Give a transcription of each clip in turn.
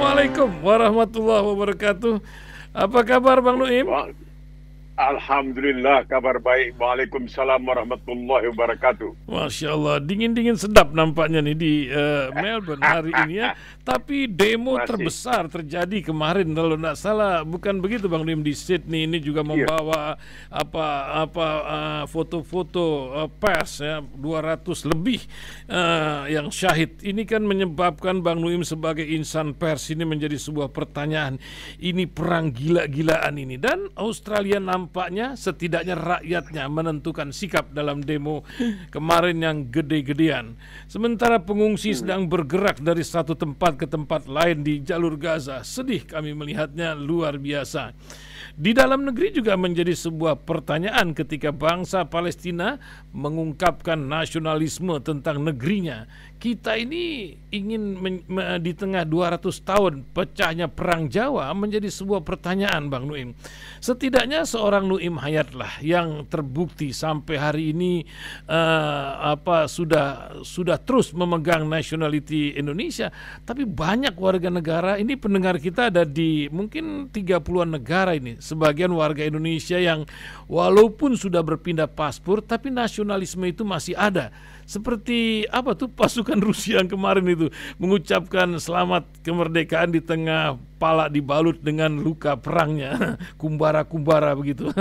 Assalamualaikum warahmatullahi wabarakatuh. Apa kabar Bang Nuim? Alhamdulillah, kabar baik. Waalaikumsalam warahmatullahi wabarakatuh. Masya Allah, dingin-dingin sedap nampaknya nih di Melbourne hari ini ya. Tapi demo terbesar terjadi kemarin kalau tidak salah, bukan begitu Bang Nuim, di Sydney ini juga membawa foto-foto pers ya, 200 lebih yang syahid. Ini kan menyebabkan Bang Nuim sebagai insan pers ini menjadi sebuah pertanyaan. Ini perang gila-gilaan ini, dan Australia nampaknya setidaknya rakyatnya menentukan sikap dalam demo kemarin yang gede-gedean. Sementara pengungsi sedang bergerak dari satu tempat ke tempat lain di jalur Gaza. Sedih kami melihatnya, luar biasa. Di dalam negeri juga menjadi sebuah pertanyaan ketika bangsa Palestina mengungkapkan nasionalisme tentang negerinya. Kita ini ingin di tengah 200 tahun pecahnya perang Jawa menjadi sebuah pertanyaan Bang Nuim. Setidaknya seorang Nuim Hayatlah yang terbukti sampai hari ini sudah terus memegang nationality Indonesia, tapi banyak warga negara ini, pendengar kita ada di mungkin 30-an negara ini, sebagian warga Indonesia yang walaupun sudah berpindah paspor tapi nasionalisme itu masih ada. Seperti pasukan Rusia yang kemarin itu mengucapkan selamat kemerdekaan di tengah pala dibalut dengan luka perangnya, kumbara-kumbara begitu.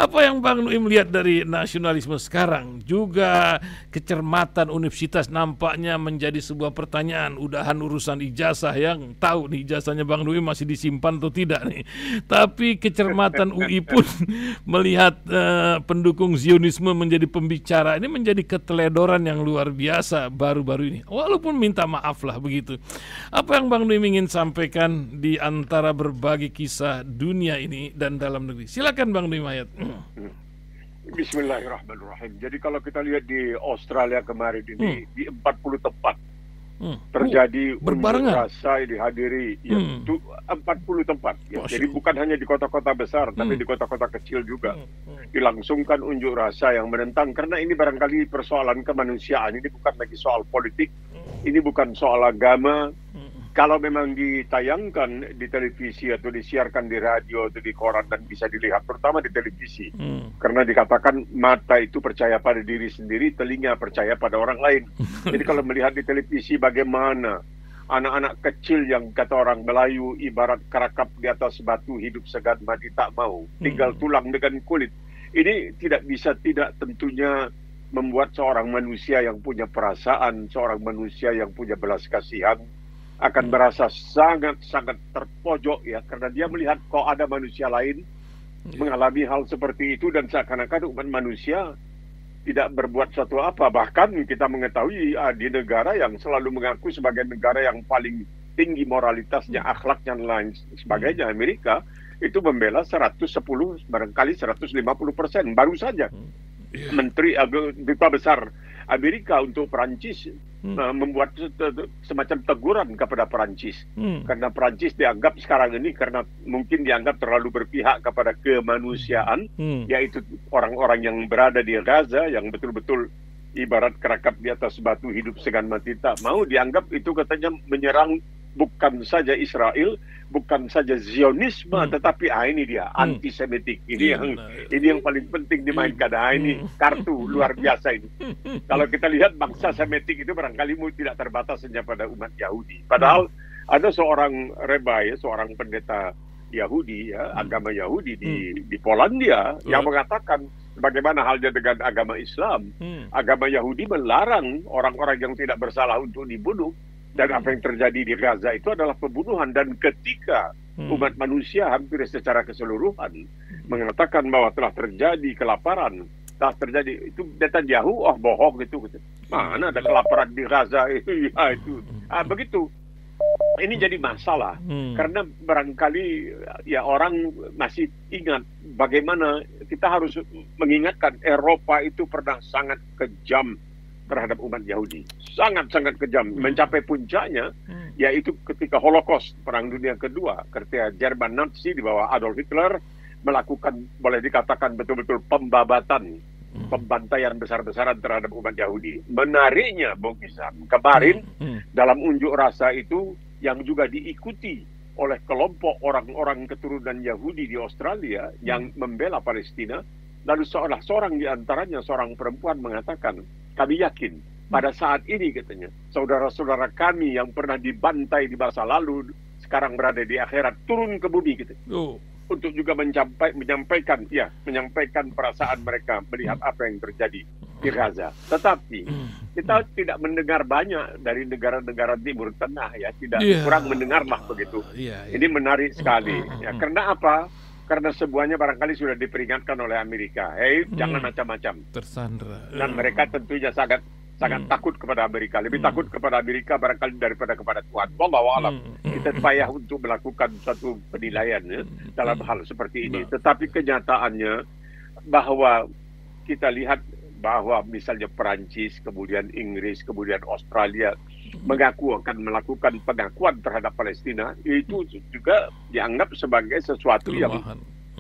Apa yang Bang Nuim lihat dari nasionalisme sekarang? Juga kecermatan universitas nampaknya menjadi sebuah pertanyaan. Udahan urusan ijazah, yang tahu nih ijazahnya Bang Nuim masih disimpan atau tidak nih. Tapi kecermatan UI pun melihat pendukung Zionisme menjadi pembicara. Ini menjadi keteledoran yang luar biasa baru-baru ini. Walaupun minta maaf lah begitu. Apa yang Bang Nuim ingin sampaikan di antara berbagai kisah dunia ini dan dalam negeri? Silakan Bang Nuim Hayat. Bismillahirrahmanirrahim. Jadi kalau kita lihat di Australia kemarin ini di 40 tempat terjadi unjuk rasa dihadiri 40 tempat ya. Jadi bukan hanya di kota-kota besar tapi di kota-kota kecil juga dilangsungkan unjuk rasa yang menentang, karena ini barangkali persoalan kemanusiaan. Ini bukan lagi soal politik, ini bukan soal agama. Kalau memang ditayangkan di televisi atau disiarkan di radio atau di koran dan bisa dilihat, terutama di televisi, karena dikatakan mata itu percaya pada diri sendiri, telinga percaya pada orang lain. Jadi kalau melihat di televisi bagaimana anak-anak kecil yang kata orang Melayu ibarat kerakap di atas batu, hidup segan mati tak mau, tinggal tulang dengan kulit. Ini tidak bisa tidak tentunya membuat seorang manusia yang punya perasaan, seorang manusia yang punya belas kasihan akan merasa sangat-sangat terpojok ya, karena dia melihat kok ada manusia lain mengalami hal seperti itu dan seakan-akan umat manusia tidak berbuat suatu apa. Bahkan kita mengetahui di negara yang selalu mengaku sebagai negara yang paling tinggi moralitasnya, akhlaknya dan lain sebagainya, Amerika itu membela 110 barangkali 150% baru saja. Menteri Duta Besar Amerika untuk Perancis membuat semacam teguran kepada Perancis karena Perancis dianggap sekarang ini, karena mungkin dianggap terlalu berpihak kepada kemanusiaan, yaitu orang-orang yang berada di Gaza yang betul-betul ibarat kerakap di atas batu, hidup segan mati tak mau, dianggap itu katanya menyerang bukan saja Israel, bukan saja Zionisme, tetapi ini dia antisemitik. Ini yang paling penting dimainkan. Ini kartu luar biasa ini. Kalau kita lihat bangsa Semitik itu barangkali tidak terbatas hanya pada umat Yahudi. Padahal ada seorang rebai, seorang pendeta Yahudi ya, agama Yahudi di Polandia yang mengatakan bagaimana halnya dengan agama Islam. Agama Yahudi melarang orang-orang yang tidak bersalah untuk dibunuh. Dan apa yang terjadi di Gaza itu adalah pembunuhan. Dan ketika umat manusia hampir secara keseluruhan mengatakan bahwa telah terjadi kelaparan, telah terjadi, itu Netanyahu, bohong gitu. Mana ada kelaparan di Gaza itu? Begitu. Ini jadi masalah karena barangkali ya orang masih ingat bagaimana kita harus mengingatkan Eropa itu pernah sangat kejam terhadap umat Yahudi, sangat-sangat kejam, mencapai puncaknya yaitu ketika Holocaust, Perang Dunia Kedua, ketika Jerman Nazi di bawah Adolf Hitler melakukan, boleh dikatakan betul-betul pembabatan, pembantaian besar-besaran terhadap umat Yahudi. Menariknya, Bung Isam, kemarin dalam unjuk rasa itu yang juga diikuti oleh kelompok orang-orang keturunan Yahudi di Australia yang membela Palestina. Lalu seorang di antaranya, seorang perempuan mengatakan, kami yakin pada saat ini, katanya, saudara-saudara kami yang pernah dibantai di masa lalu, sekarang berada di akhirat, turun ke bumi, gitu. Untuk juga menyampaikan perasaan mereka melihat apa yang terjadi di Gaza. Tetapi kita tidak mendengar banyak dari negara-negara Timur Tengah, ya, kurang mendengarlah begitu. Ini menarik sekali. Ya, karena apa? Karena semuanya barangkali sudah diperingatkan oleh Amerika. Jangan macam-macam. Tersandra. Dan mereka tentunya sangat takut kepada Amerika. Lebih takut kepada Amerika barangkali daripada kepada Tuhan. Wallahu a'lam. Kita payah untuk melakukan suatu penilaian, ya, dalam hal seperti ini. Tetapi kenyataannya bahwa kita lihat bahwa misalnya Perancis, kemudian Inggris, kemudian Australia mengaku akan melakukan pengakuan terhadap Palestina, itu juga dianggap sebagai sesuatu yang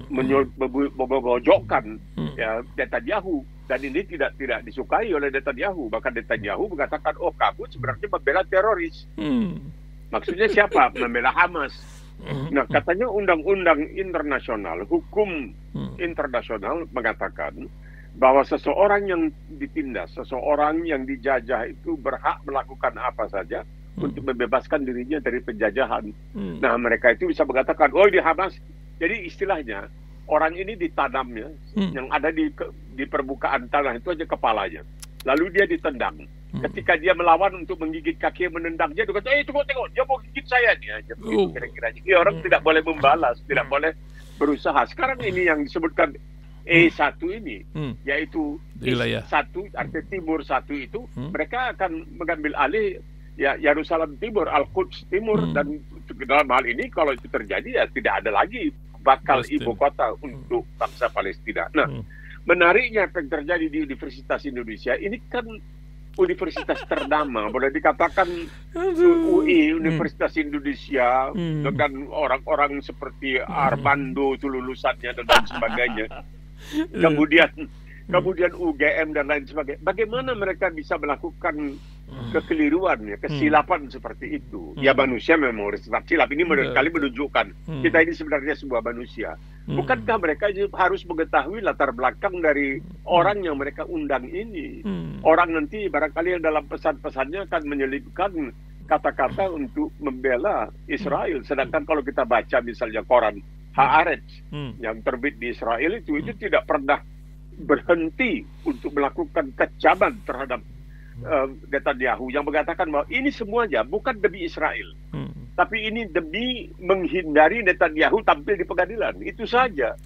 memojokkan, ya, Netanyahu. Dan ini tidak disukai oleh Netanyahu. Bahkan Netanyahu mengatakan, kamu sebenarnya membela teroris. Maksudnya siapa? Membela Hamas. Nah, katanya undang-undang internasional, hukum internasional mengatakan bahwa seseorang yang ditindas, seseorang yang dijajah itu berhak melakukan apa saja untuk membebaskan dirinya dari penjajahan. Nah, mereka itu bisa mengatakan, ini Hamas. Jadi istilahnya, orang ini ditanamnya, yang ada di permukaan tanah itu aja kepalanya. Lalu dia ditendang. Ketika dia melawan untuk menggigit kaki yang menendangnya, dia kata, tengok, dia mau gigit saya nih. Kira-kira. Orang tidak boleh membalas, tidak boleh berusaha. Sekarang ini yang disebutkan E1 ini, yaitu E1, artinya Timur 1 itu, mereka akan mengambil alih, ya, Yerusalem Timur, Al-Quds Timur, dan dalam hal ini kalau itu terjadi, ya tidak ada lagi bakal ibu kota untuk bangsa Palestina. Nah, menariknya apa yang terjadi di Universitas Indonesia, ini kan universitas ternama, boleh dikatakan UI, Universitas Indonesia, dengan orang-orang seperti Armando itu lulusannya dan lain sebagainya. Kemudian UGM dan lain sebagainya. Bagaimana mereka bisa melakukan kekeliruan, ya, kesilapan seperti itu? Ya, manusia memang bersifat silap. Ini kali menunjukkan kita ini sebenarnya sebuah manusia. Bukankah mereka harus mengetahui latar belakang dari orang yang mereka undang ini? Orang nanti barangkali yang dalam pesan-pesannya akan menyelipkan kata-kata untuk membela Israel. Sedangkan kalau kita baca misalnya koran Haaretz yang terbit di Israel itu tidak pernah berhenti untuk melakukan kecaman terhadap Netanyahu, yang mengatakan bahwa ini semuanya bukan demi Israel, tapi ini demi menghindari Netanyahu tampil di pengadilan. Itu saja.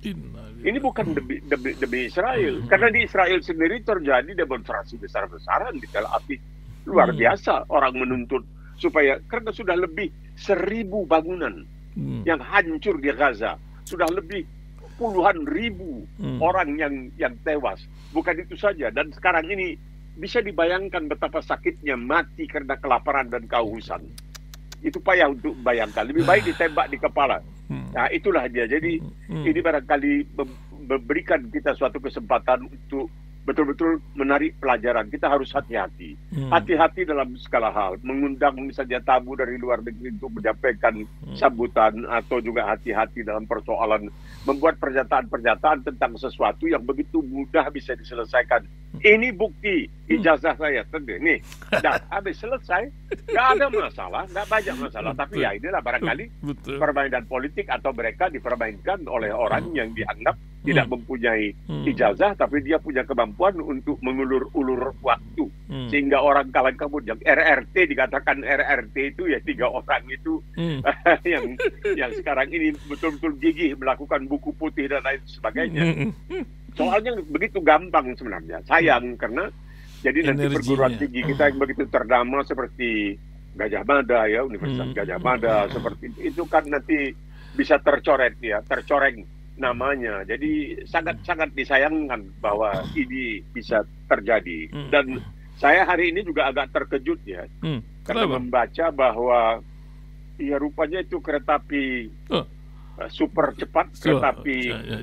Ini bukan demi Israel, karena di Israel sendiri terjadi demonstrasi besar-besaran di Tel Aviv. Luar biasa orang menuntut supaya, karena sudah lebih 1.000 bangunan yang hancur di Gaza, sudah lebih puluhan ribu orang yang tewas. Bukan itu saja, dan sekarang ini bisa dibayangkan betapa sakitnya mati karena kelaparan dan kehausan. Itu payah untuk bayangkan. Lebih baik ditembak di kepala. Nah, itulah dia. Jadi ini barangkali memberikan kita suatu kesempatan untuk betul-betul menarik pelajaran. Kita harus hati-hati. Hati-hati dalam segala hal. Mengundang misalnya tamu dari luar negeri untuk menyampaikan sambutan, atau juga hati-hati dalam persoalan membuat pernyataan-pernyataan tentang sesuatu yang begitu mudah bisa diselesaikan. Ini bukti ijazah saya. Nih, habis selesai. Nggak ada masalah, nggak banyak masalah. Tapi ya inilah barangkali permainan politik, atau mereka dipermainkan oleh orang yang dianggap tidak mempunyai ijazah, tapi dia punya kemampuan untuk mengulur-ulur waktu. Sehingga orang kalang kabut, yang RRT dikatakan RRT itu ya 3 orang itu yang sekarang ini betul-betul gigih melakukan buku putih dan lain sebagainya. Soalnya begitu gampang sebenarnya. Sayang, karena jadi nanti perguruan tinggi kita yang begitu ternama seperti Gajah Mada, ya, Universitas Gajah Mada, seperti itu kan nanti bisa tercoreng namanya. Jadi sangat-sangat disayangkan bahwa ini bisa terjadi. Dan saya hari ini juga agak terkejut, ya, karena membaca bahwa ya rupanya itu kereta api super cepat, kereta api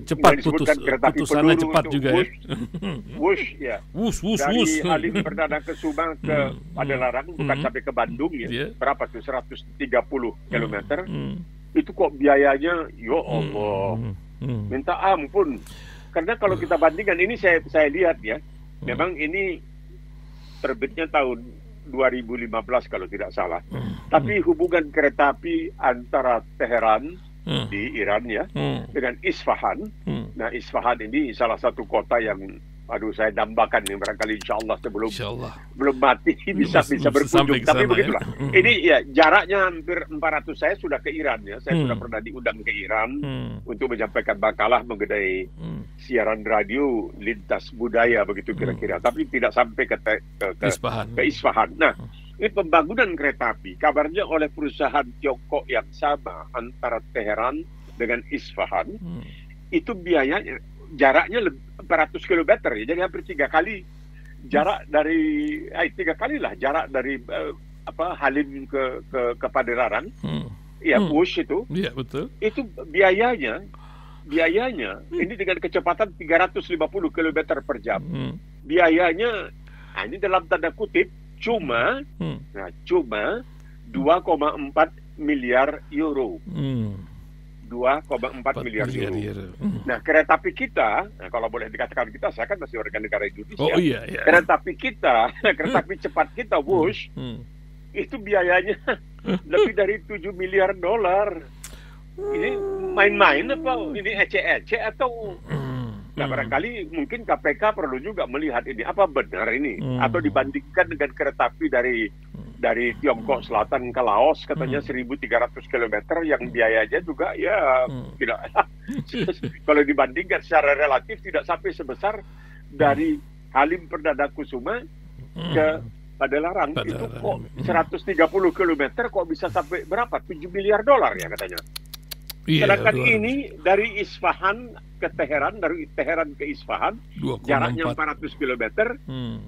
cepat, kereta api putusannya cepat juga wush, wush, ya. Dari Halim Perdana Kusuma ke Padalarang, bukan sampai ke Bandung ya. Berapa tuh 130 km. Itu kok biayanya, ya Allah, minta ampun. Karena kalau kita bandingkan, ini saya lihat ya, memang ini terbitnya tahun 2015 kalau tidak salah. Tapi hubungan kereta api antara Teheran di Iran ya dengan Isfahan. Nah, Isfahan ini salah satu kota yang saya dambakan nih, barangkali insya Allah belum mati bisa berkunjung. Tapi begitulah. Ini ya jaraknya hampir 400. Saya sudah ke Iran ya. Saya sudah pernah diundang ke Iran untuk menyampaikan makalah mengenai siaran radio lintas budaya begitu kira-kira. Tapi tidak sampai ke Isfahan. Nah, ini pembangunan kereta api kabarnya oleh perusahaan Tiongkok yang sama antara Teheran dengan Isfahan. Itu biayanya jaraknya 400 km ya, jadi hampir 3 kali jarak dari 3 kali lah jarak dari Halim ke Padalarang. Ya, Wush itu. Iya, betul. Itu biayanya ini dengan kecepatan 350 km per jam. Biayanya ini dalam tanda kutip cuma 2,4 miliar euro. 2,4 miliar euro. Nah, kereta api kita, kalau boleh dikatakan kita, saya kan masih warga negara Indonesia. Oh iya. Kereta api kita, kereta api cepat kita, Wush, itu biayanya lebih dari 7 miliar dolar. Ini main-main apa? Ini ece-ece atau? Nah, barangkali mungkin KPK perlu juga melihat ini, apa benar ini, atau dibandingkan dengan kereta api dari Tiongkok Selatan ke Laos katanya 1.300 km yang biayanya juga ya tidak kalau dibandingkan secara relatif tidak sampai sebesar dari Halim Perdana Kusuma ke Padalarang. Itu kok 130 km kok bisa sampai berapa? 7 miliar dolar ya katanya. Sedangkan ini dari Isfahan ke Teheran, dari Teheran ke Isfahan, jaraknya 400 km, 2,4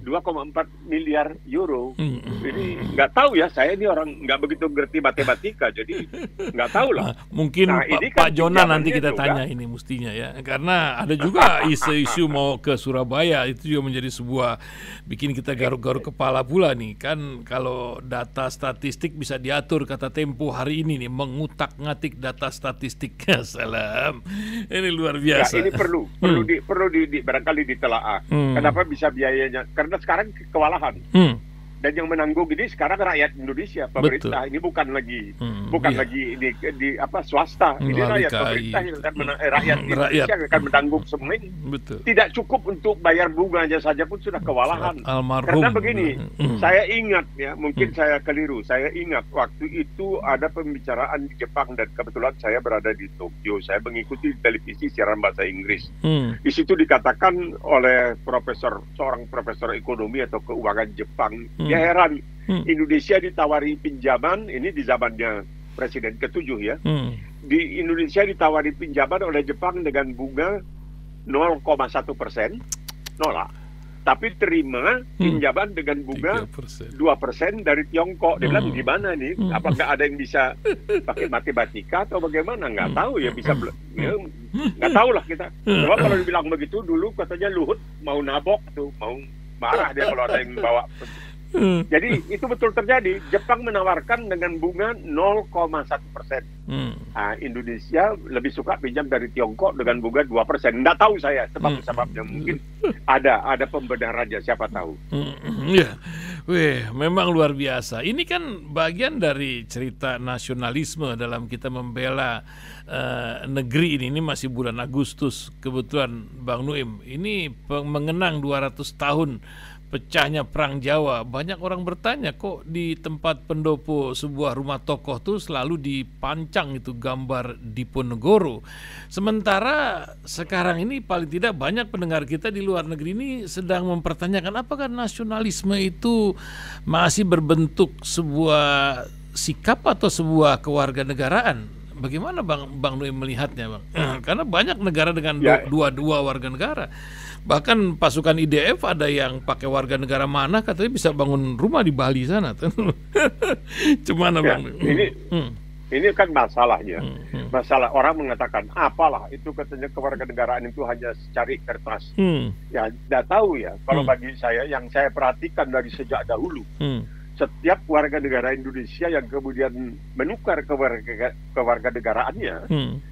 miliar euro. Ini nggak tahu ya, saya ini orang nggak begitu ngerti matematika, jadi nggak tahu lah. Mungkin Pak Jona nanti kita tanya ini mestinya ya, karena ada juga isu-isu mau ke Surabaya, itu juga menjadi sebuah bikin kita garuk-garuk kepala pula nih. Kan kalau data statistik bisa diatur, kata Tempo hari ini nih, mengutak-ngatik data statistik. Salam, ini luar biasa. Ya, ini perlu barangkali ditelaah. Kenapa bisa biayanya? Karena sekarang kewalahan. Dan yang menanggung ini sekarang rakyat Indonesia, pemerintah. Betul. Ini bukan lagi ini di swasta. Ini rakyat, pemerintah yang akan rakyat Indonesia yang akan menanggung semua ini. Betul. Tidak cukup untuk bayar bunganya saja pun sudah kewalahan. Almarhum. Karena begini, saya ingat ya, mungkin saya keliru. Saya ingat waktu itu ada pembicaraan di Jepang dan kebetulan saya berada di Tokyo. Saya mengikuti televisi siaran bahasa Inggris. Di situ dikatakan oleh seorang profesor ekonomi atau keuangan Jepang. Ya heran, Indonesia ditawari pinjaman, ini di zamannya Presiden ke-7 ya. Di Indonesia ditawari pinjaman oleh Jepang dengan bunga 0,1%, nolak. Tapi terima pinjaman dengan bunga 2% dari Tiongkok. Dia bilang gimana nih? Apakah ada yang bisa pakai matematika atau bagaimana? Nggak tahu ya, bisa nggak tahu lah kita. Coba kalau dibilang begitu dulu katanya Luhut mau nabok tuh, mau marah dia kalau ada yang bawa. Jadi itu betul terjadi. Jepang menawarkan dengan bunga 0,1%. Indonesia lebih suka pinjam dari Tiongkok dengan bunga 2%. Nggak tahu saya sebab-sebabnya. Mungkin ada pembenarannya, siapa tahu. Ya, memang luar biasa. Ini kan bagian dari cerita nasionalisme dalam kita membela negeri ini. Ini masih bulan Agustus kebetulan, Bang Nuim. Ini mengenang 200 tahun pecahnya Perang Jawa. Banyak orang bertanya, kok di tempat pendopo sebuah rumah tokoh tuh selalu dipancang itu gambar Diponegoro. Sementara sekarang ini paling tidak banyak pendengar kita di luar negeri ini sedang mempertanyakan apakah nasionalisme itu masih berbentuk sebuah sikap atau sebuah kewarganegaraan. Bagaimana Bang Nuim melihatnya, Bang? Karena banyak negara dengan dua warga negara. Bahkan pasukan IDF ada yang pakai warga negara mana katanya bisa bangun rumah di Bali sana. Cuman Bang. Ini kan masalahnya. Masalah orang mengatakan, apalah itu katanya kewarganegaraan itu hanya cari kertas. Ya, tidak tahu ya. Kalau bagi saya, yang saya perhatikan dari sejak dahulu, setiap warga negara Indonesia yang kemudian menukar kewarganegaraannya,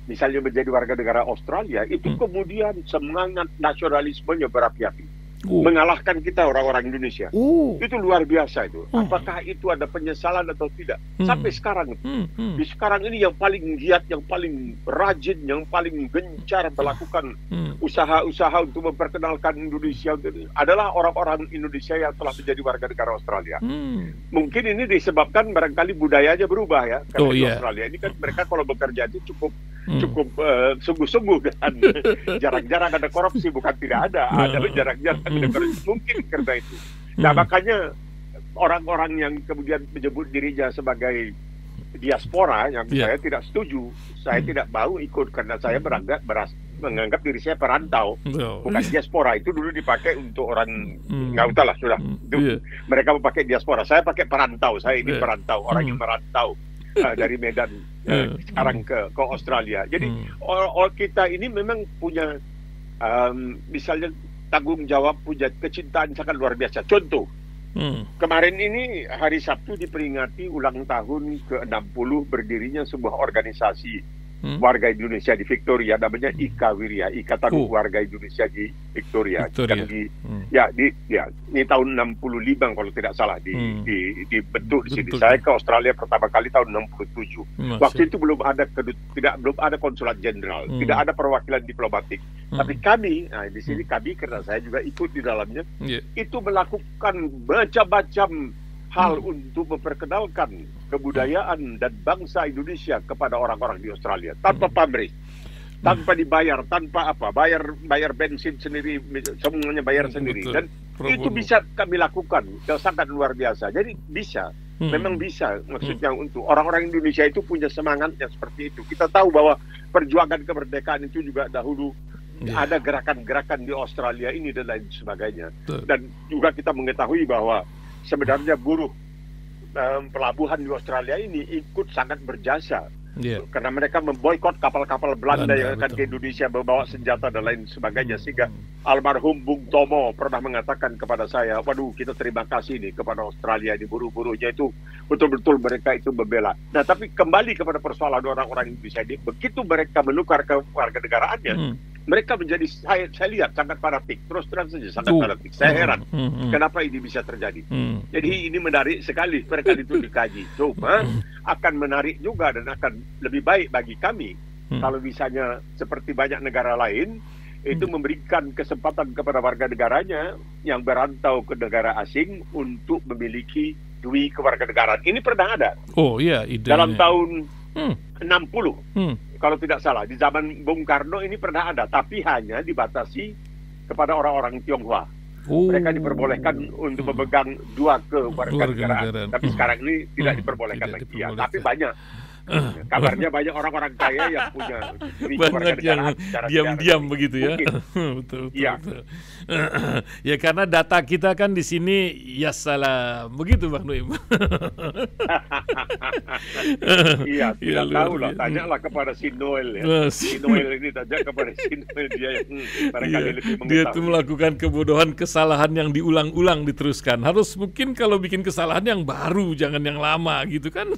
misalnya menjadi warga negara Australia, itu kemudian semangat nasionalismenya berapi-api. Mengalahkan kita orang-orang Indonesia. Itu luar biasa itu. Apakah itu ada penyesalan atau tidak? Sampai sekarang. Di sekarang ini yang paling giat, yang paling rajin, yang paling gencar melakukan usaha-usaha untuk memperkenalkan Indonesia adalah orang-orang Indonesia yang telah menjadi warga negara Australia. Mungkin ini disebabkan barangkali budayanya berubah ya. Karena di Australia ini kan mereka kalau bekerja itu cukup sungguh-sungguh dan jarang-jarang ada korupsi, bukan tidak ada jarang-jarang ada korupsi, mungkin karena itu. Nah makanya orang-orang yang kemudian menyebut dirinya sebagai diaspora, yang saya tidak setuju, saya tidak mau ikut karena saya menganggap diri saya perantau, bukan diaspora. Itu dulu dipakai untuk orang nggak usah lah sudah. Mereka memakai diaspora, saya pakai perantau. Saya ini perantau, orang yang merantau dari Medan sekarang ke Australia. Jadi kita ini memang punya misalnya tanggung jawab, punya kecintaan sangat luar biasa. Contoh, kemarin ini hari Sabtu diperingati ulang tahun ke-60 berdirinya sebuah organisasi warga Indonesia di Victoria, namanya IKA Wirya, Ikatan Warga Indonesia di Victoria. Ini tahun 65 kalau tidak salah dibentuk di sini. Saya ke Australia pertama kali tahun 67. Waktu itu belum ada konsulat jenderal, tidak ada perwakilan diplomatik. Tapi kami, di sini kami karena saya juga ikut di dalamnya, itu melakukan macam-macam hal untuk memperkenalkan kebudayaan dan bangsa Indonesia kepada orang-orang di Australia tanpa pamrih, tanpa dibayar, tanpa bayar bensin sendiri, semuanya bayar sendiri. Dan itu bisa kami lakukan, sangat luar biasa. Jadi bisa, memang bisa. Maksudnya untuk orang-orang Indonesia itu punya semangat yang seperti itu. Kita tahu bahwa perjuangan kemerdekaan itu juga dahulu ada gerakan-gerakan di Australia ini dan lain sebagainya. Dan juga kita mengetahui bahwa sebenarnya buruh pelabuhan di Australia ini ikut sangat berjasa karena mereka memboikot kapal-kapal Belanda yang akan ke Indonesia membawa senjata dan lain sebagainya, sehingga almarhum Bung Tomo pernah mengatakan kepada saya, waduh kita terima kasih nih kepada Australia, di buruh-buruhnya itu betul-betul mereka itu membela. Nah tapi kembali kepada persoalan orang-orang Indonesia ini, begitu mereka menukar ke warganegaraannya, mereka menjadi, saya lihat sangat fanatik, terus terang saja sangat fanatik. Saya heran kenapa ini bisa terjadi. Jadi ini menarik sekali mereka itu dikaji. Cuma akan menarik juga dan akan lebih baik bagi kami kalau misalnya seperti banyak negara lain itu memberikan kesempatan kepada warga negaranya yang berantau ke negara asing untuk memiliki dui kewarganegaraan. Ini pernah ada. Dalam tahun 60. Kalau tidak salah, di zaman Bung Karno ini pernah ada, tapi hanya dibatasi kepada orang-orang Tionghoa. Mereka diperbolehkan untuk memegang dua kewarganegaraan. Tapi sekarang ini tidak diperbolehkan lagi. Tapi banyak. Kabarnya banyak orang-orang kaya yang punya banyak yang diam-diam begitu ya. Betul. Ya karena data kita kan di sini ya salah begitu Bang Nuim. Tidak tahu lah, tanyalah kepada si Noel ya. Si Noel ini tanya kepada si Noel, dia yang barangkali lebih mengetahui. Dia itu melakukan kebodohan, kesalahan yang diulang-ulang diteruskan. Harus mungkin kalau bikin kesalahan yang baru, jangan yang lama gitu kan.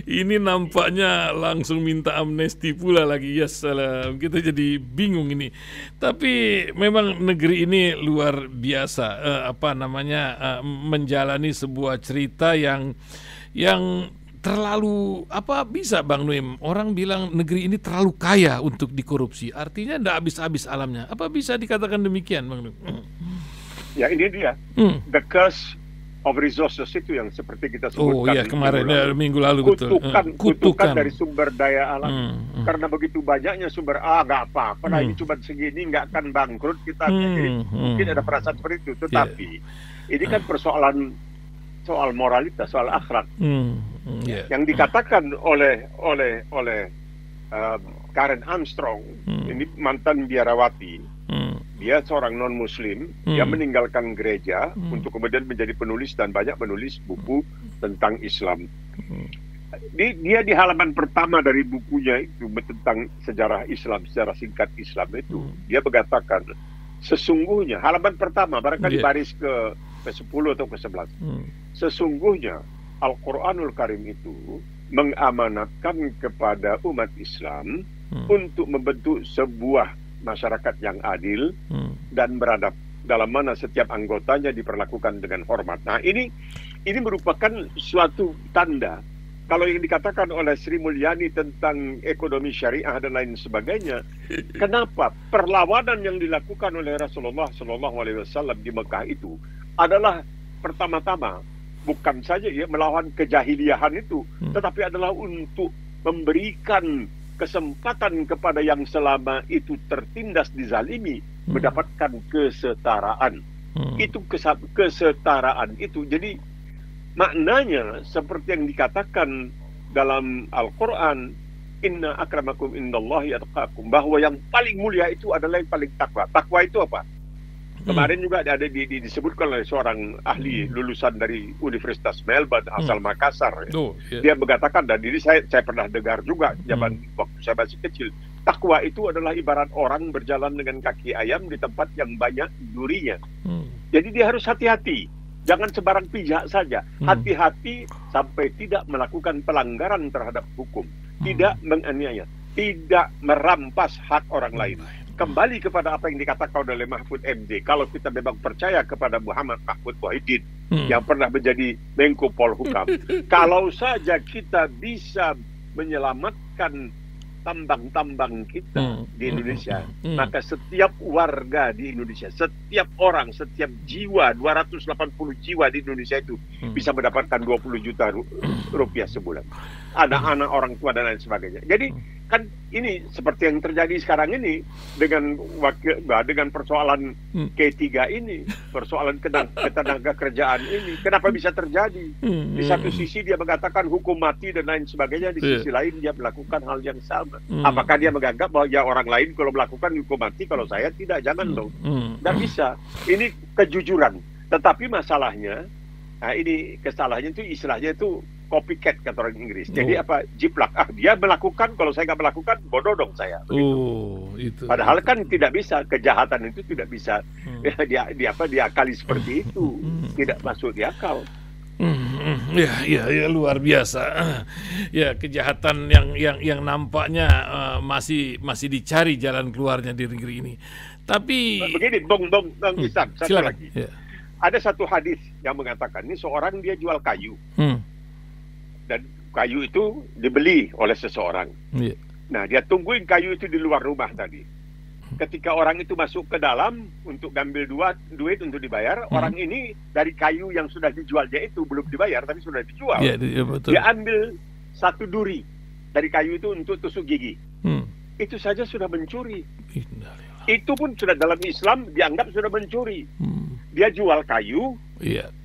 Ini nampaknya langsung minta amnesti pula lagi. Ya salam, kita jadi bingung ini. Tapi memang negeri ini luar biasa menjalani sebuah cerita yang terlalu bisa Bang Nuim, orang bilang negeri ini terlalu kaya untuk dikorupsi. Artinya tidak habis-habis alamnya. Apa bisa dikatakan demikian Bang Nuim? Ya ini dia. The curse of resources itu yang seperti kita sebutkan kemarin minggu lalu kutukan dari sumber daya alam. Karena begitu banyaknya sumber nggak apa-apa, ini cuma segini nggak akan bangkrut kita. Jadi mungkin ada perasaan seperti itu, tetapi ini kan soal moralitas, soal akhlak. Yang dikatakan oleh Karen Armstrong, ini mantan biarawati. Dia seorang non-muslim, dia meninggalkan gereja untuk kemudian menjadi penulis dan banyak menulis buku tentang Islam. Dia di halaman pertama dari bukunya itu tentang sejarah Islam, sejarah singkat Islam itu, dia mengatakan sesungguhnya halaman pertama barangkali baris ke-10 atau ke-11. Sesungguhnya Al-Quranul Karim itu mengamanatkan kepada umat Islam untuk membentuk sebuah masyarakat yang adil dan beradab, dalam mana setiap anggotanya diperlakukan dengan hormat. Nah, ini merupakan suatu tanda. Kalau yang dikatakan oleh Sri Mulyani tentang ekonomi syariah dan lain sebagainya, kenapa perlawanan yang dilakukan oleh Rasulullah SAW di Mekah itu adalah pertama-tama bukan saja melawan kejahiliahan itu, tetapi adalah untuk memberikan kesempatan kepada yang selama itu tertindas dizalimi mendapatkan kesetaraan. Itu kesetaraan itu. Jadi maknanya seperti yang dikatakan dalam Al-Quran, inna akramakum indallahi atqakum, bahwa yang paling mulia itu adalah yang paling takwa. Takwa itu apa? Kemarin juga ada disebutkan oleh seorang ahli lulusan dari Universitas Melbourne asal Makassar. Dia mengatakan, dan ini saya pernah dengar juga zaman waktu saya masih kecil, takwa itu adalah ibarat orang berjalan dengan kaki ayam di tempat yang banyak durinya. Jadi dia harus hati-hati. Jangan sembarang pijak saja. Hati-hati sampai tidak melakukan pelanggaran terhadap hukum. Tidak menganiaya. Tidak merampas hak orang lain. Kembali kepada apa yang dikatakan oleh Mahfud MD. Kalau kita memang percaya kepada Muhammad Mahfud Wahidin yang pernah menjadi Menko Polhukam. Kalau saja kita bisa menyelamatkan tambang-tambang kita di Indonesia, maka setiap warga di Indonesia, setiap orang, setiap jiwa, 280 jiwa di Indonesia itu bisa mendapatkan 20 juta rupiah sebulan. Anak-anak, orang tua dan lain sebagainya. Jadi kan ini seperti yang terjadi sekarang ini dengan persoalan K3 ini, persoalan ketenaga kerjaan ini. Kenapa bisa terjadi? Di satu sisi dia mengatakan hukum mati dan lain sebagainya, di sisi lain dia melakukan hal yang sama. Apakah dia menganggap bahwa ya orang lain kalau melakukan hukum mati, kalau saya tidak, jangan dong. Tidak bisa. Ini kejujuran. Tetapi masalahnya, nah ini kesalahannya itu istilahnya itu copycat kata orang Inggris. Jadi apa? Jiplak. Dia melakukan, kalau saya nggak melakukan, bodoh dong saya. Itu. Padahal kan tidak bisa, kejahatan itu tidak bisa diakali seperti itu. Tidak masuk di akal. Ya luar biasa. Ya, kejahatan yang nampaknya masih dicari jalan keluarnya di negeri ini. Tapi begini, Bang Isan, satu silakan. lagi. Ada satu hadis yang mengatakan ini seorang dia jual kayu. Dan kayu itu dibeli oleh seseorang. Nah, dia tungguin kayu itu di luar rumah tadi. Ketika orang itu masuk ke dalam untuk ngambil duit untuk dibayar, orang ini dari kayu yang sudah dijualnya itu belum dibayar, tapi sudah dijual. Betul. Dia ambil satu duri dari kayu itu untuk tusuk gigi. Itu saja sudah mencuri. Itu pun sudah dalam Islam dianggap sudah mencuri. Dia jual kayu.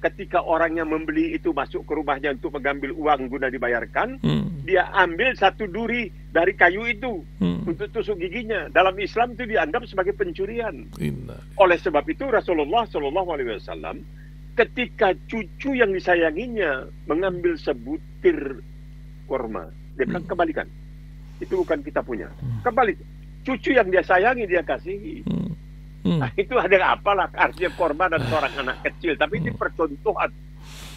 Ketika orang yang membeli itu masuk ke rumahnya untuk mengambil uang guna dibayarkan, dia ambil satu duri dari kayu itu untuk tusuk giginya. Dalam Islam itu dianggap sebagai pencurian. Oleh sebab itu Rasulullah SAW ketika cucu yang disayanginya mengambil sebutir kurma, dia bilang kembalikan. Itu bukan kita punya. Kembali. Cucu yang dia sayangi dia kasihi. Nah, itu ada apalah artinya korban dan seorang anak kecil, tapi ini percontohan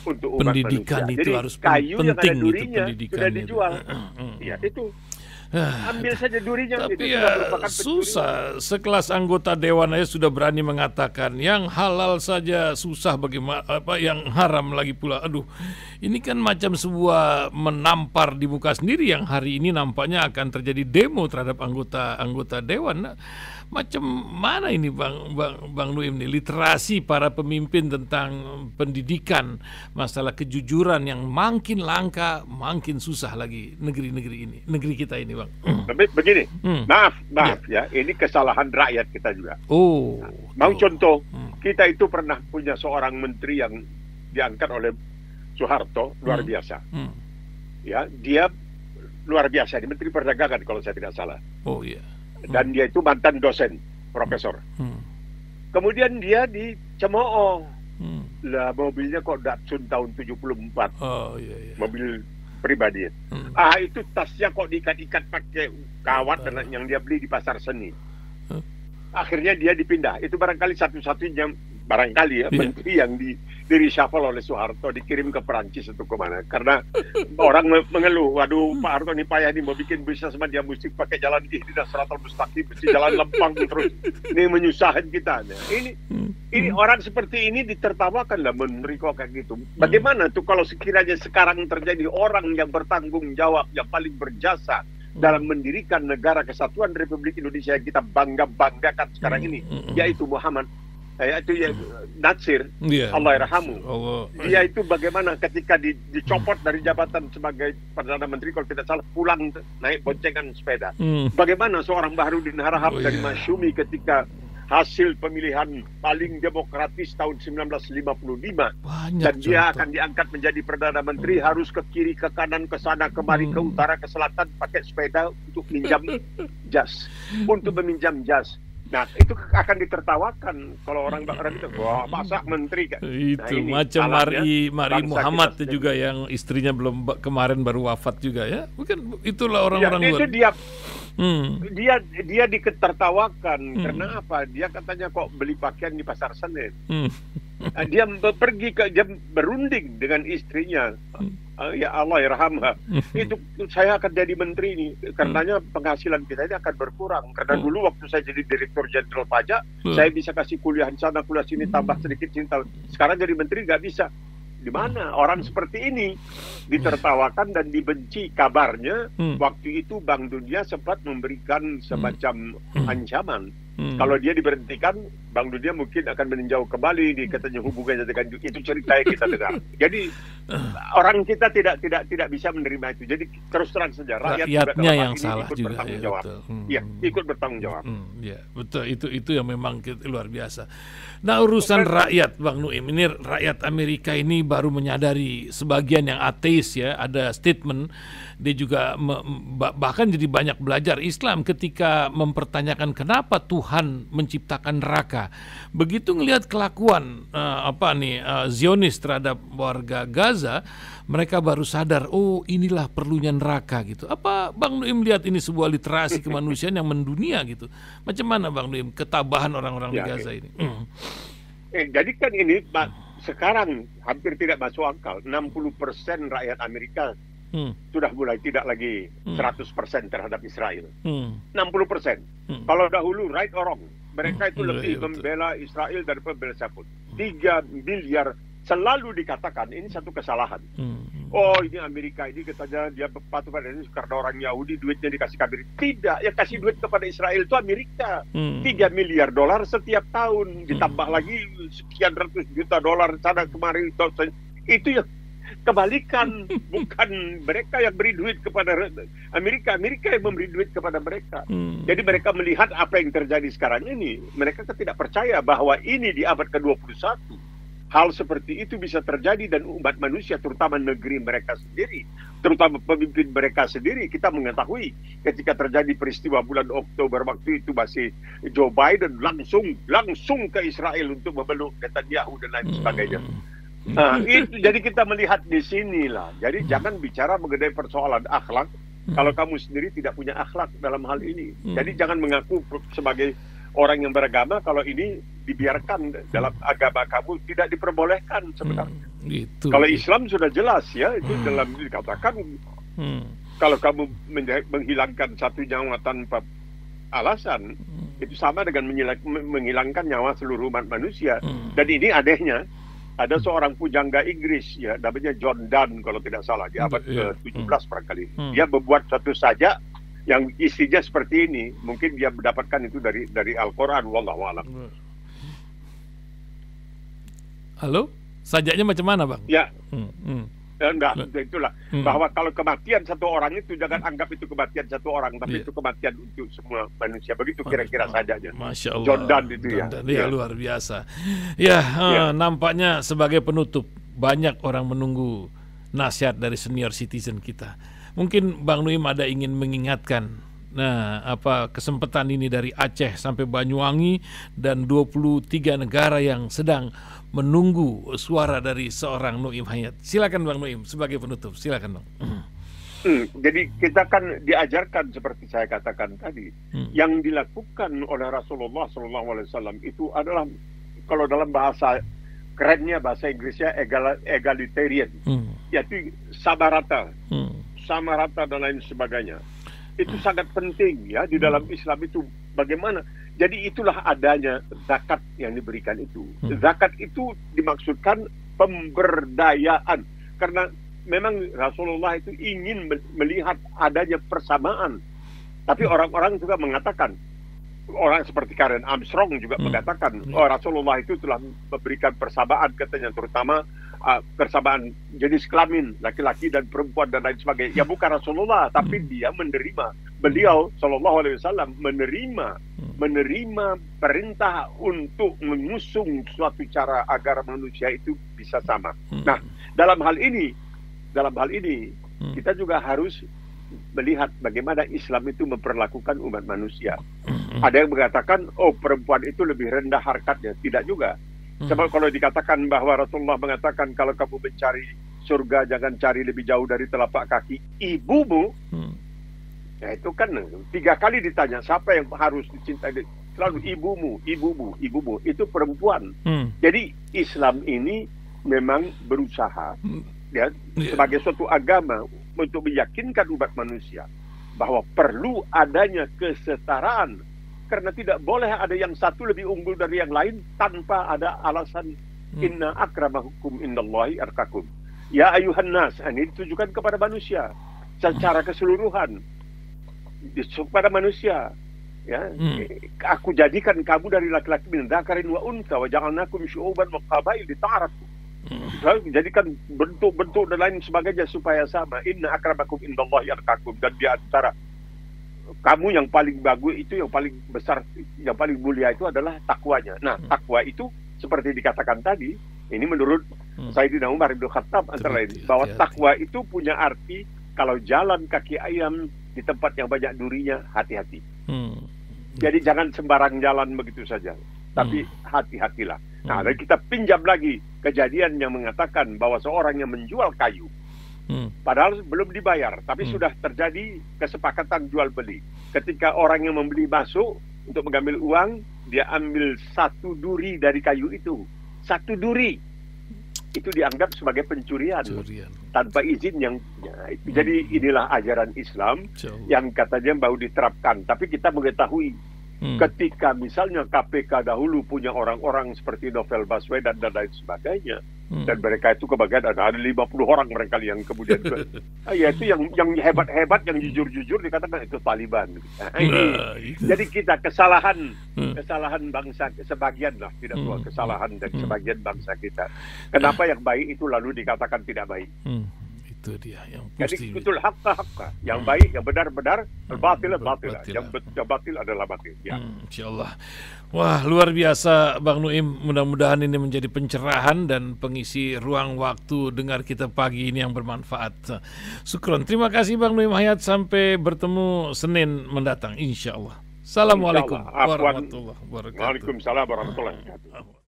untuk umat pendidikan manusia. Itu jadi harus kayu yang ada durinya itu sudah dijual. Ya itu ambil saja durinya. Tapi itu ya susah. Sekelas anggota dewan aja sudah berani mengatakan yang halal saja susah, bagaimana yang haram lagi pula. Aduh, ini kan macam sebuah menampar di muka sendiri yang hari ini nampaknya akan terjadi demo terhadap anggota dewan. Macam mana ini Bang Nuim nih, literasi para pemimpin tentang pendidikan, masalah kejujuran yang makin langka, makin susah lagi negeri kita ini, Bang. Begini, maaf ya, ini kesalahan rakyat kita juga. Mau contoh, kita itu pernah punya seorang menteri yang diangkat oleh Soeharto, luar biasa. Ya, dia luar biasa, dia Menteri Perdagangan kalau saya tidak salah. Dan dia itu mantan dosen, profesor. Kemudian dia dicemooh. Lah mobilnya kok Datsun tahun 74. Mobil pribadi. Itu tasnya kok diikat-ikat pakai kawat dan yang dia beli di pasar seni. Akhirnya dia dipindah. Itu barangkali satu-satunya menteri yang di reshuffle oleh Soeharto, dikirim ke Perancis atau kemana. Karena orang mengeluh, waduh Pak Harto ini payah nih, mau bikin bisnis sama dia mesti pakai jalan Ihdinas Siratal Mustaqim, mesti jalan lempang terus. Ini menyusahkan kita. Ini orang seperti ini ditertawakan lah menteri kok kayak gitu. Bagaimana tuh kalau sekiranya sekarang terjadi orang yang bertanggung jawab, yang paling berjasa dalam mendirikan negara kesatuan Republik Indonesia yang kita bangga-banggakan sekarang ini, yaitu Muhammad, yaitu Natsir, Allah yarhamu. Dia itu bagaimana ketika dicopot dari jabatan sebagai Perdana Menteri, kalau tidak salah pulang naik boncengan sepeda. Bagaimana seorang Baharudin Harahap dari Masyumi ketika hasil pemilihan paling demokratis tahun 1955 dan dia akan diangkat menjadi Perdana Menteri, harus ke kiri, ke kanan, ke sana, kemari, ke utara, ke selatan, pakai sepeda untuk minjam jas, untuk meminjam jas. Nah, itu akan ditertawakan kalau orang itu, wah masa menteri kan. Itu macam Mari Muhammad itu juga yang istrinya kemarin baru wafat juga ya. Mungkin itulah orang-orang itu dia ditertawakan karena apa? Dia katanya kok beli pakaian di pasar Senen. Dia berunding dengan istrinya. Ya Allah yarhamha. Itu saya akan jadi menteri ini. Karenanya penghasilan kita ini akan berkurang. Karena dulu waktu saya jadi Direktur Jenderal Pajak, saya bisa kasih kuliah sana, kuliah sini, tambah sedikit sini. Sekarang jadi menteri nggak bisa. Di mana orang seperti ini ditertawakan dan dibenci. Kabarnya waktu itu Bank Dunia sempat memberikan semacam ancaman. Kalau dia diberhentikan, Bank Dunia mungkin akan meninjau kembali katanya hubungannya dengan itu, cerita yang kita dengar. Jadi orang kita tidak bisa menerima itu. Jadi terus terang saja rakyatnya yang salah juga. Iya, ikut bertanggung jawab. Ya, betul, itu yang memang luar biasa. Nah, urusan rakyat, Bang Nuim, ini rakyat Amerika ini baru menyadari, sebagian yang ateis ya, ada statement dia juga bahkan jadi banyak belajar Islam ketika mempertanyakan kenapa Tuhan menciptakan neraka. Begitu ngelihat kelakuan Zionis terhadap warga Gaza, mereka baru sadar, oh inilah perlunya neraka gitu. Apa Bang Nuim lihat ini sebuah literasi kemanusiaan yang mendunia gitu? Macam mana Bang Nuim ketabahan orang-orang di Gaza ini? Jadi kan ini sekarang hampir tidak masuk akal. 60% rakyat Amerika sudah mulai tidak lagi 100% terhadap Israel. 60%. Kalau dahulu right or wrong, mereka itu lebih membela Israel daripada membela siapapun. 3 miliar selalu dikatakan ini satu kesalahan. Oh ini Amerika ini katanya dia patuh pada ini karena orang Yahudi duitnya dikasih ke Amerika. Tidak, yang kasih duit kepada Israel itu Amerika. 3 miliar dolar setiap tahun, ditambah lagi sekian ratus juta dolar sana kemari. Itu yang kebalikan, bukan mereka yang beri duit kepada Amerika yang memberi duit kepada mereka. Jadi mereka melihat apa yang terjadi sekarang ini, mereka tidak percaya bahwa ini di abad ke-21 hal seperti itu bisa terjadi dan umat manusia, terutama negeri mereka sendiri, terutama pemimpin mereka sendiri. Kita mengetahui ketika terjadi peristiwa bulan Oktober waktu itu masih Joe Biden langsung ke Israel untuk memeluk Netanyahu dan lain sebagainya. Nah, itu jadi kita melihat di sinilah. Jadi jangan bicara mengenai persoalan akhlak kalau kamu sendiri tidak punya akhlak dalam hal ini. Jadi jangan mengaku sebagai orang yang beragama kalau ini dibiarkan dalam agama kamu tidak diperbolehkan sebenarnya. Kalau Islam sudah jelas ya, itu dalam dikatakan kalau kamu menghilangkan satu nyawa tanpa alasan, itu sama dengan menghilangkan nyawa seluruh umat manusia. Dan ini anehnya, ada seorang pujangga Inggris ya, namanya John Donne kalau tidak salah, di abad ke-17 barangkali. Dia membuat satu sajak yang isinya seperti ini. Mungkin dia mendapatkan itu dari Al-Quran, wallahu a'lam. Halo? Sajaknya macam mana, Bang? Ya. Itulah. Bahwa kalau kematian satu orang itu jangan anggap itu kematian satu orang, tapi itu kematian untuk semua manusia. Begitu kira-kira sajaknya. Masya Allah. John Donne itu ya. Luar biasa. Ya, nampaknya sebagai penutup, banyak orang menunggu nasihat dari senior citizen kita. Mungkin Bang Nuim ada ingin mengingatkan, kesempatan ini dari Aceh sampai Banyuwangi dan 23 negara yang sedang menunggu suara dari seorang Nuim Hayat. Silakan Bang Nuim sebagai penutup. Silakan Bang. Jadi kita kan diajarkan seperti saya katakan tadi, yang dilakukan oleh Rasulullah SAW itu adalah, kalau dalam bahasa kerennya, bahasa Inggrisnya egalitarian, yaitu sama rata, sama rata dan lain sebagainya. Itu sangat penting ya di dalam Islam itu. Bagaimana? Jadi itulah adanya zakat yang diberikan itu. Zakat itu dimaksudkan pemberdayaan, karena memang Rasulullah itu ingin melihat adanya persamaan. Tapi orang-orang juga mengatakan, orang seperti Karen Armstrong juga mengatakan, Rasulullah itu telah memberikan persamaan, katanya, terutama persamaan jenis kelamin, laki-laki dan perempuan dan lain sebagainya. Ya bukan Rasulullah, tapi dia menerima. Beliau Shallallahu Alaihi Wasallam menerima perintah untuk mengusung suatu cara agar manusia itu bisa sama. Nah, dalam hal ini kita juga harus melihat bagaimana Islam itu memperlakukan umat manusia. Ada yang mengatakan, oh, perempuan itu lebih rendah harkatnya. Tidak juga. Sebab kalau dikatakan bahwa Rasulullah mengatakan, kalau kamu mencari surga, jangan cari lebih jauh dari telapak kaki ibumu. Ya itu kan 3 kali ditanya, siapa yang harus dicintai? Selalu ibumu. Itu perempuan. Jadi Islam ini memang berusaha ya, sebagai suatu agama untuk meyakinkan umat manusia bahwa perlu adanya kesetaraan, karena tidak boleh ada yang satu lebih unggul dari yang lain tanpa ada alasan. Inna akramakum indallahi atqakum. Ya ayuhan nas, ini ditujukan kepada manusia secara keseluruhan, kepada manusia ya. Aku jadikan kamu dari laki-laki min dzakarin wa untha wa ja'alnakum syu'uban wa qabail lita'arafu. Jadikan bentuk-bentuk dan lain sebagainya supaya sama. Inna akramakum indallahi atqakum. Dan di antara kamu yang paling bagus itu, yang paling besar, yang paling mulia itu adalah takwanya. Nah, takwa itu seperti dikatakan tadi, ini menurut Sayyidina Umar bin Khattab antara lain, bahwa takwa itu punya arti, kalau jalan kaki ayam di tempat yang banyak durinya, hati-hati. Jadi jangan sembarang jalan begitu saja, tapi hati-hatilah. Nah, dan kita pinjam lagi kejadian yang mengatakan bahwa seorang yang menjual kayu, padahal belum dibayar, tapi sudah terjadi kesepakatan jual beli. Ketika orang yang membeli masuk untuk mengambil uang, dia ambil 1 duri dari kayu itu. 1 duri itu dianggap sebagai pencurian tanpa izin yang jadi inilah ajaran Islam yang katanya baru diterapkan. Tapi kita mengetahui ketika misalnya KPK dahulu punya orang-orang seperti Novel Baswedan dan lain sebagainya, dan mereka itu kebagian ada 50 orang mereka yang kemudian ya itu yang hebat-hebat, yang jujur-jujur dikatakan itu Taliban. Jadi kita kesalahan bangsa sebagian lah, tidak semua kesalahan dari sebagian bangsa kita. Kenapa yang baik itu lalu dikatakan tidak baik? Itu dia yang jadi betul haqqa, yang baik, yang benar-benar, batil, yang batil adalah batil. Ya. Insyaallah. Wah, luar biasa Bang Nuim. Mudah-mudahan ini menjadi pencerahan dan pengisi ruang waktu dengar kita pagi ini yang bermanfaat. Syukron. Terima kasih Bang Nuim Hayat. Sampai bertemu Senin mendatang insyaallah. Assalamualaikum warahmatullahi wabarakatuh. Waalaikumsalam warahmatullahi wabarakatuh.